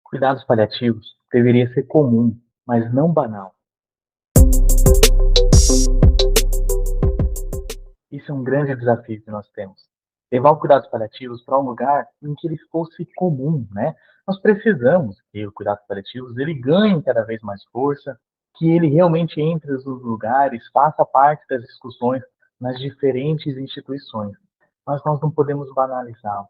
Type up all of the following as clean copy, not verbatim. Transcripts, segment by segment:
Cuidados paliativos deveria ser comum, mas não banal. Isso é um grande desafio que nós temos. Levar o cuidados paliativos para um lugar em que ele fosse comum, né? Nós precisamos que o cuidados paliativos ele ganhe cada vez mais força, que ele realmente entre nos lugares, faça parte das discussões nas diferentes instituições. Mas nós não podemos banalizá-lo.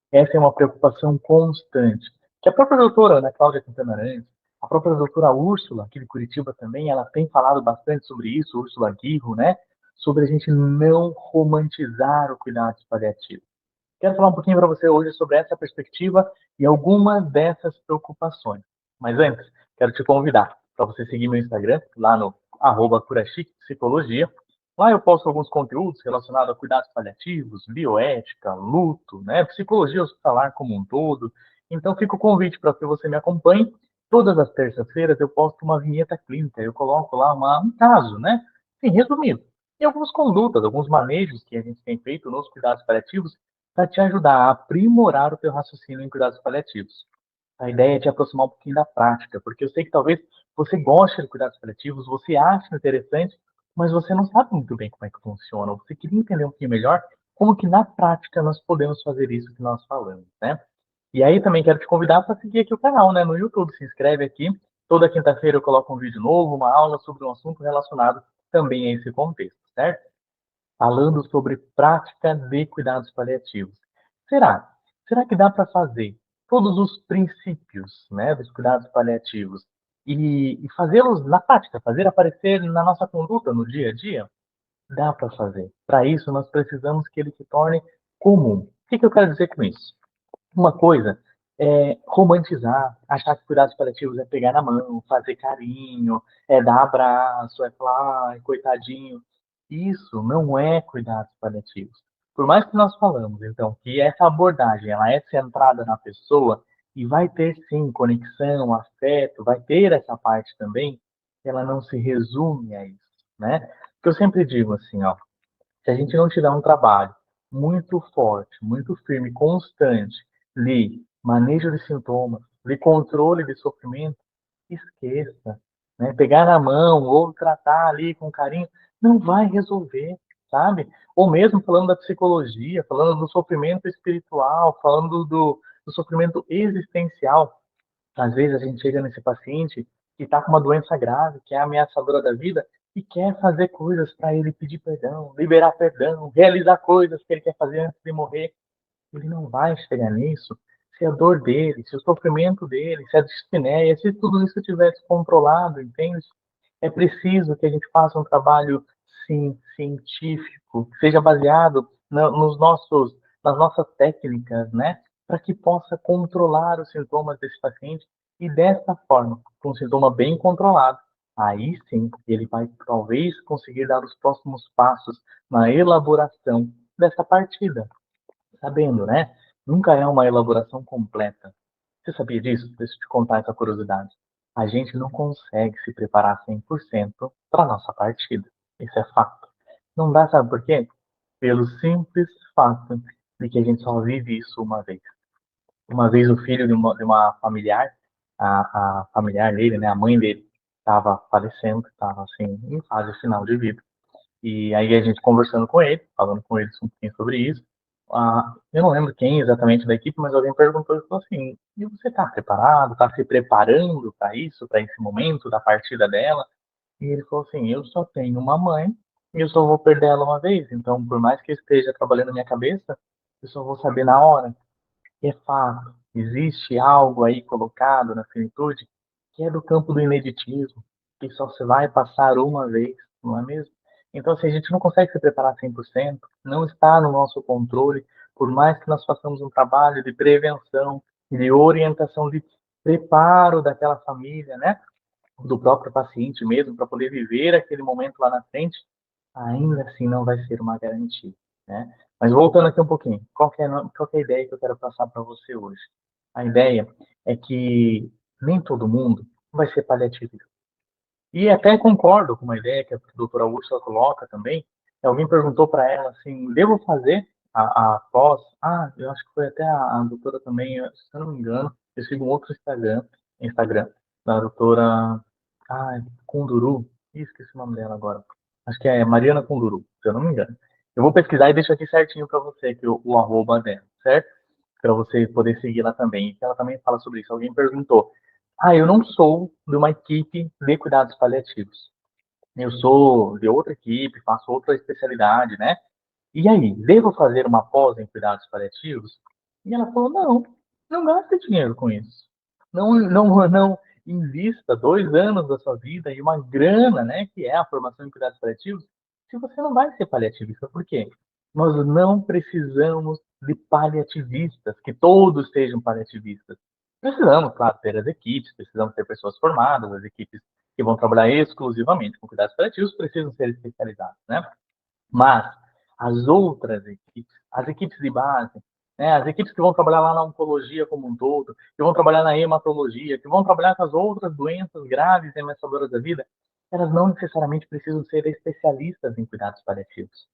Essa é uma preocupação constante. Que a própria doutora Ana Cláudia Quintana Arantes, a própria doutora Úrsula, aqui de Curitiba também, ela tem falado bastante sobre isso, Úrsula Guirro, né? Sobre a gente não romantizar o cuidado paliativo. Quero falar um pouquinho para você hoje sobre essa perspectiva e algumas dessas preocupações. Mas antes, quero te convidar para você seguir meu Instagram, lá no @curachiquepsicologia. Lá eu posto alguns conteúdos relacionados a cuidados paliativos, bioética, luto, né, psicologia hospitalar como um todo. Então fica o convite para que você me acompanhe. Todas as terças-feiras eu posto uma vinheta clínica, eu coloco lá um caso, né? Sim, resumido. E algumas condutas, alguns manejos que a gente tem feito nos cuidados paliativos para te ajudar a aprimorar o teu raciocínio em cuidados paliativos. A ideia é te aproximar um pouquinho da prática, porque eu sei que talvez você goste de cuidados paliativos, você ache interessante, mas você não sabe muito bem como é que funciona. Você queria entender um pouquinho melhor como que na prática nós podemos fazer isso que nós falamos, né? E aí também quero te convidar para seguir aqui o canal, né, no YouTube. Se inscreve aqui. Toda quinta-feira eu coloco um vídeo novo, uma aula sobre um assunto relacionado também a esse contexto, certo? Falando sobre prática de cuidados paliativos. Será? Será que dá para fazer todos os princípios, né, dos cuidados paliativos e fazê-los na prática, fazer aparecer na nossa conduta no dia a dia? Dá para fazer. Para isso, nós precisamos que ele se torne comum. O que eu quero dizer com isso? Uma coisa é romantizar, achar que cuidados paliativos é pegar na mão, fazer carinho, é dar abraço, é falar, ai, coitadinho. Isso não é cuidados paliativos. Por mais que nós falamos, então, que essa abordagem ela é centrada na pessoa e vai ter sim conexão, afeto, vai ter essa parte também, ela não se resume a isso, né? Porque eu sempre digo assim, ó, se a gente não tiver um trabalho muito forte, muito firme, constante, de manejo de sintomas, de controle de sofrimento, esqueça. Né? Pegar na mão ou tratar ali com carinho, não vai resolver, sabe? Ou mesmo falando da psicologia, falando do sofrimento espiritual, falando do sofrimento existencial. Às vezes a gente chega nesse paciente que está com uma doença grave, que é ameaçadora da vida, e quer fazer coisas para ele pedir perdão, liberar perdão, realizar coisas que ele quer fazer antes de morrer. Ele não vai chegar nisso se a dor dele, se o sofrimento dele, se a dispneia, se tudo isso tivesse controlado, entende? É preciso que a gente faça um trabalho, sim, científico, que seja baseado nas nossas técnicas, né? Para que possa controlar os sintomas desse paciente e dessa forma, com um sintoma bem controlado, aí sim ele vai talvez conseguir dar os próximos passos na elaboração dessa partida, sabendo, né? Nunca é uma elaboração completa. Você sabia disso? Deixa eu te contar essa curiosidade. A gente não consegue se preparar 100% para a nossa partida. Isso é fato. Não dá, sabe por quê? Pelo simples fato de que a gente só vive isso uma vez. Uma vez o filho de uma familiar, a familiar dele, né, a mãe dele, estava falecendo, estava assim, em fase final de vida. E aí a gente conversando com ele, falando com ele um pouquinho sobre isso. Eu não lembro quem exatamente da equipe, mas alguém perguntou e falou assim: e você está preparado? Está se preparando para isso, para esse momento da partida dela? E ele falou assim: eu só tenho uma mãe e eu só vou perder ela uma vez. Então, por mais que esteja trabalhando na minha cabeça, eu só vou saber na hora. E é fato, existe algo aí colocado na finitude que é do campo do ineditismo, que só se vai passar uma vez, não é mesmo? Então, se a gente não consegue se preparar 100%, não está no nosso controle, por mais que nós façamos um trabalho de prevenção, de orientação, de preparo daquela família, né? Do próprio paciente mesmo, para poder viver aquele momento lá na frente, ainda assim não vai ser uma garantia, né? Mas voltando aqui um pouquinho, qual que é a ideia que eu quero passar para você hoje? A ideia é que nem todo mundo vai ser paliativo. E até concordo com uma ideia que a doutora Úrsula coloca também. Alguém perguntou para ela assim, devo fazer a pós? Eu acho que foi até a doutora também, se eu não me engano. Eu sigo um outro Instagram da doutora Kunduru. Ih, esqueci o nome dela agora. Acho que é Mariana Kunduru, se eu não me engano. Eu vou pesquisar e deixo aqui certinho para você aqui o arroba dela, certo? Para você poder seguir lá também. E ela também fala sobre isso. Alguém perguntou: eu não sou de uma equipe de cuidados paliativos. Eu sou de outra equipe, faço outra especialidade, né? E aí, devo fazer uma pós em cuidados paliativos? E ela falou: não, não gaste dinheiro com isso. Não invista 2 anos da sua vida e uma grana, né, que é a formação em cuidados paliativos, se você não vai ser paliativista. Por quê? Nós não precisamos de paliativistas, que todos sejam paliativistas. Precisamos, claro, ter as equipes, precisamos ter pessoas formadas, as equipes que vão trabalhar exclusivamente com cuidados paliativos precisam ser especializadas, né? Mas as outras equipes, as equipes de base, né, as equipes que vão trabalhar lá na oncologia como um todo, que vão trabalhar na hematologia, que vão trabalhar com as outras doenças graves e ameaçadoras da vida, elas não necessariamente precisam ser especialistas em cuidados paliativos.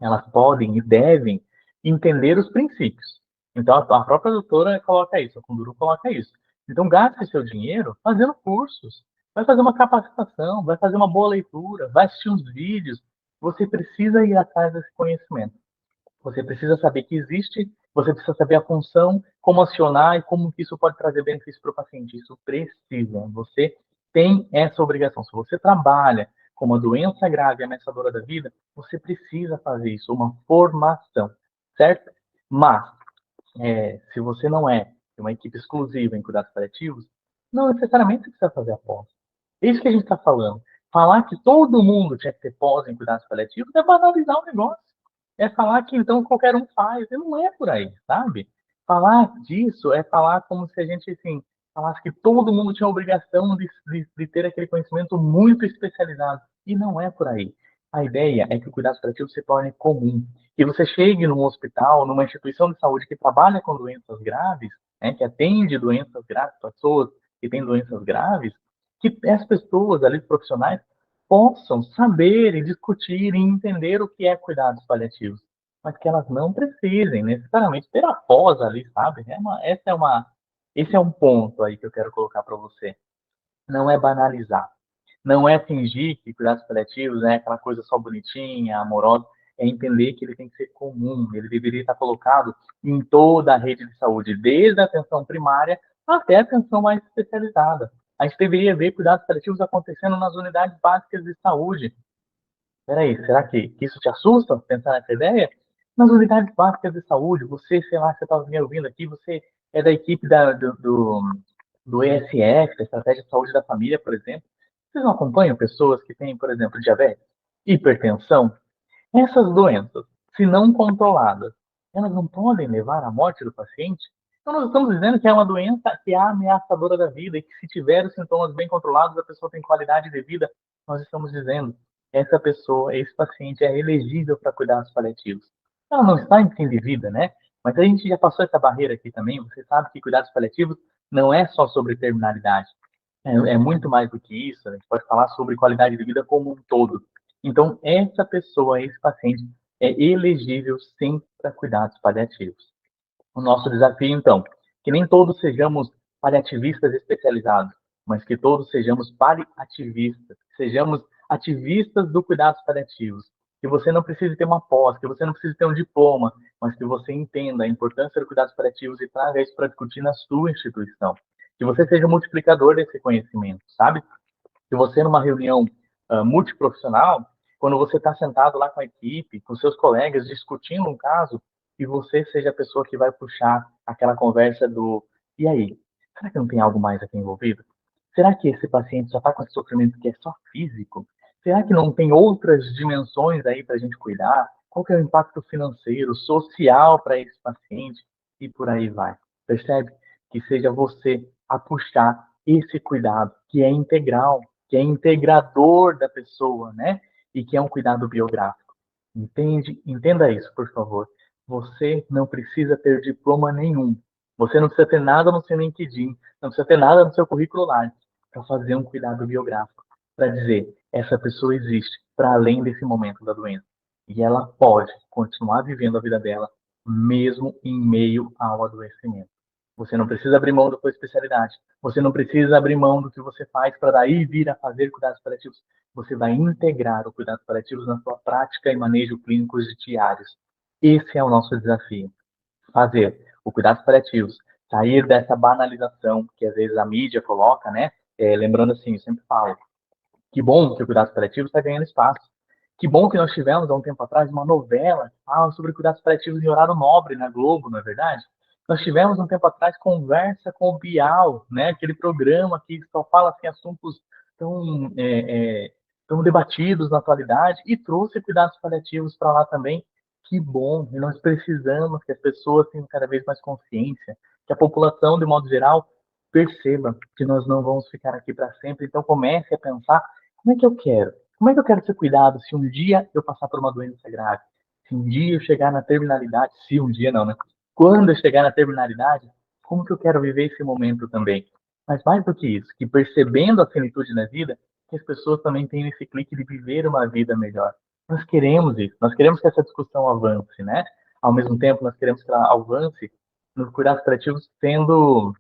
Elas podem e devem entender os princípios. Então, a própria doutora coloca isso, a Kunduru coloca isso. Então, gaste seu dinheiro fazendo cursos. Vai fazer uma capacitação, vai fazer uma boa leitura, vai assistir uns vídeos. Você precisa ir atrás desse conhecimento. Você precisa saber que existe, você precisa saber a função, como acionar e como que isso pode trazer benefício para o paciente. Isso precisa. Você tem essa obrigação. Se você trabalha com uma doença grave e ameaçadora da vida, você precisa fazer isso, uma formação, certo? Mas, se você não é de uma equipe exclusiva em cuidados paliativos, não necessariamente você precisa fazer a pós. É isso que a gente está falando. Falar que todo mundo tinha que ter pós em cuidados paliativos é banalizar o negócio. É falar que então qualquer um faz. E não é por aí, sabe? Falar disso é falar como se a gente, assim, falasse que todo mundo tinha a obrigação de ter aquele conhecimento muito especializado. E não é por aí. A ideia é que o cuidado paliativo se torne comum. Que você chegue num hospital, numa instituição de saúde que trabalha com doenças graves, né, que atende doenças graves, pessoas que têm doenças graves, que as pessoas ali, profissionais, possam saber e discutir e entender o que é cuidados paliativos, mas que elas não precisem necessariamente ter a pós ali, sabe? Esse é um ponto aí que eu quero colocar para você. Não é banalizar, não é fingir que cuidados paliativos é aquela coisa só bonitinha, amorosa, é entender que ele tem que ser comum, ele deveria estar colocado em toda a rede de saúde, desde a atenção primária até a atenção mais especializada. A gente deveria ver cuidados paliativos acontecendo nas unidades básicas de saúde. Peraí, será que isso te assusta, pensar nessa ideia? Nas unidades básicas de saúde, você, sei lá, você está me ouvindo aqui, você é da equipe do ESF, da Estratégia de Saúde da Família, por exemplo. Vocês não acompanham pessoas que têm, por exemplo, diabetes, hipertensão? Essas doenças, se não controladas, elas não podem levar à morte do paciente? Então, nós estamos dizendo que é uma doença que é ameaçadora da vida e que, se tiver os sintomas bem controlados, a pessoa tem qualidade de vida. Nós estamos dizendo essa pessoa, esse paciente é elegível para cuidados paliativos. Ela não está em fim de vida, né? Mas a gente já passou essa barreira aqui também. Você sabe que cuidados paliativos não é só sobre terminalidade. É muito mais do que isso. A gente pode falar sobre qualidade de vida como um todo. Então, essa pessoa, esse paciente, é elegível sim para cuidados paliativos. O nosso desafio, então, que nem todos sejamos paliativistas especializados, mas que todos sejamos paliativistas, que sejamos ativistas do cuidados paliativos, que você não precise ter uma pós, que você não precise ter um diploma, mas que você entenda a importância dos cuidados paliativos e traga isso para discutir na sua instituição. Que você seja um multiplicador desse conhecimento, sabe? Que você, numa reunião multiprofissional, quando você está sentado lá com a equipe, com seus colegas, discutindo um caso, e você seja a pessoa que vai puxar aquela conversa do e aí, será que não tem algo mais aqui envolvido? Será que esse paciente só está com esse sofrimento que é só físico? Será que não tem outras dimensões aí para a gente cuidar? Qual que é o impacto financeiro, social para esse paciente? E por aí vai. Percebe? Que seja você a puxar esse cuidado, que é integral, que é integrador da pessoa, né? E que é um cuidado biográfico. Entende? Entenda isso, por favor. Você não precisa ter diploma nenhum. Você não precisa ter nada no seu LinkedIn, não precisa ter nada no seu currículo lá para fazer um cuidado biográfico, para dizer essa pessoa existe para além desse momento da doença e ela pode continuar vivendo a vida dela mesmo em meio ao adoecimento. Você não precisa abrir mão da sua especialidade. Você não precisa abrir mão do que você faz para daí vir a fazer cuidados paliativos. Você vai integrar o cuidados paliativos na sua prática e manejo clínicos diários. Esse é o nosso desafio. Fazer o cuidados paliativos, sair dessa banalização que às vezes a mídia coloca, né? Lembrando assim, eu sempre falo, que bom que o cuidados paliativos está ganhando espaço. Que bom que nós tivemos há um tempo atrás uma novela que fala sobre cuidados paliativos em horário nobre na Globo, não é verdade? Nós tivemos um tempo atrás Conversa com o Bial, né? Aquele programa que só fala assim, assuntos tão, tão debatidos na atualidade e trouxe cuidados paliativos para lá também. Que bom! E nós precisamos que as pessoas tenham cada vez mais consciência, que a população, de modo geral, perceba que nós não vamos ficar aqui para sempre. Então comece a pensar como é que eu quero? Como é que eu quero ser cuidado se um dia eu passar por uma doença grave? Se um dia eu chegar na terminalidade, se um dia não, né? Quando eu chegar na terminalidade, como que eu quero viver esse momento também? Mas mais do que isso, que percebendo a finitude na vida, que as pessoas também tenham esse clique de viver uma vida melhor. Nós queremos isso, nós queremos que essa discussão avance, né? Ao mesmo tempo, nós queremos que ela avance nos cuidados paliativos, sendo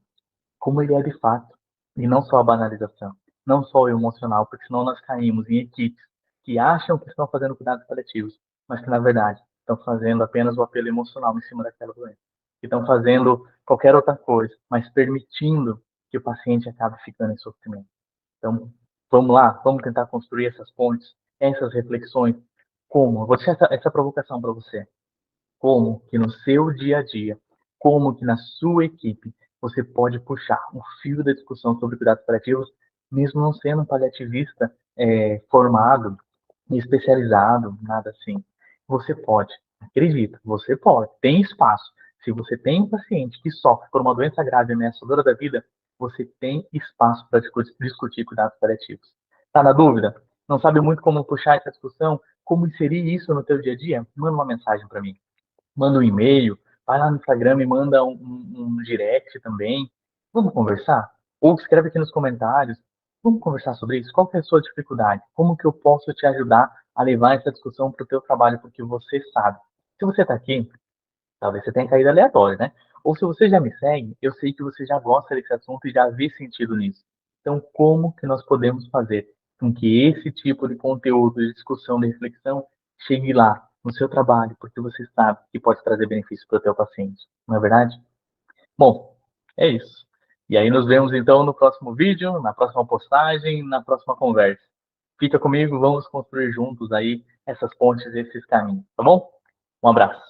como ele é de fato, e não só a banalização, não só o emocional, porque senão nós caímos em equipes que acham que estão fazendo cuidados paliativos, mas que na verdade estão fazendo apenas o apelo emocional em cima daquela doença, que estão fazendo qualquer outra coisa, mas permitindo que o paciente acabe ficando em sofrimento. Então, vamos lá, vamos tentar construir essas pontes, essas reflexões. Como? Vou deixar essa provocação para você. Como que no seu dia a dia, como que na sua equipe, você pode puxar um fio da discussão sobre cuidados paliativos, mesmo não sendo um paliativista formado e especializado, nada assim. Você pode, acredita, você pode, tem espaço. Se você tem um paciente que sofre por uma doença grave ameaçadora da vida, você tem espaço para discutir cuidados paliativos. Está na dúvida? Não sabe muito como puxar essa discussão? Como inserir isso no teu dia a dia? Manda uma mensagem para mim, manda um e-mail, vai lá no Instagram e manda um direct também. Vamos conversar? Ou escreve aqui nos comentários. Vamos conversar sobre isso? Qual que é a sua dificuldade? Como que eu posso te ajudar a levar essa discussão para o teu trabalho? Porque você sabe. Se você está aqui, talvez você tenha caído aleatório, né? Ou se você já me segue, eu sei que você já gosta desse assunto e já vê sentido nisso. Então, como que nós podemos fazer com que esse tipo de conteúdo de discussão, de reflexão, chegue lá no seu trabalho, porque você sabe que pode trazer benefício para o teu paciente, não é verdade? Bom, é isso. E aí nos vemos então no próximo vídeo, na próxima postagem, na próxima conversa. Fica comigo, vamos construir juntos aí essas pontes, esses caminhos, tá bom? Um abraço.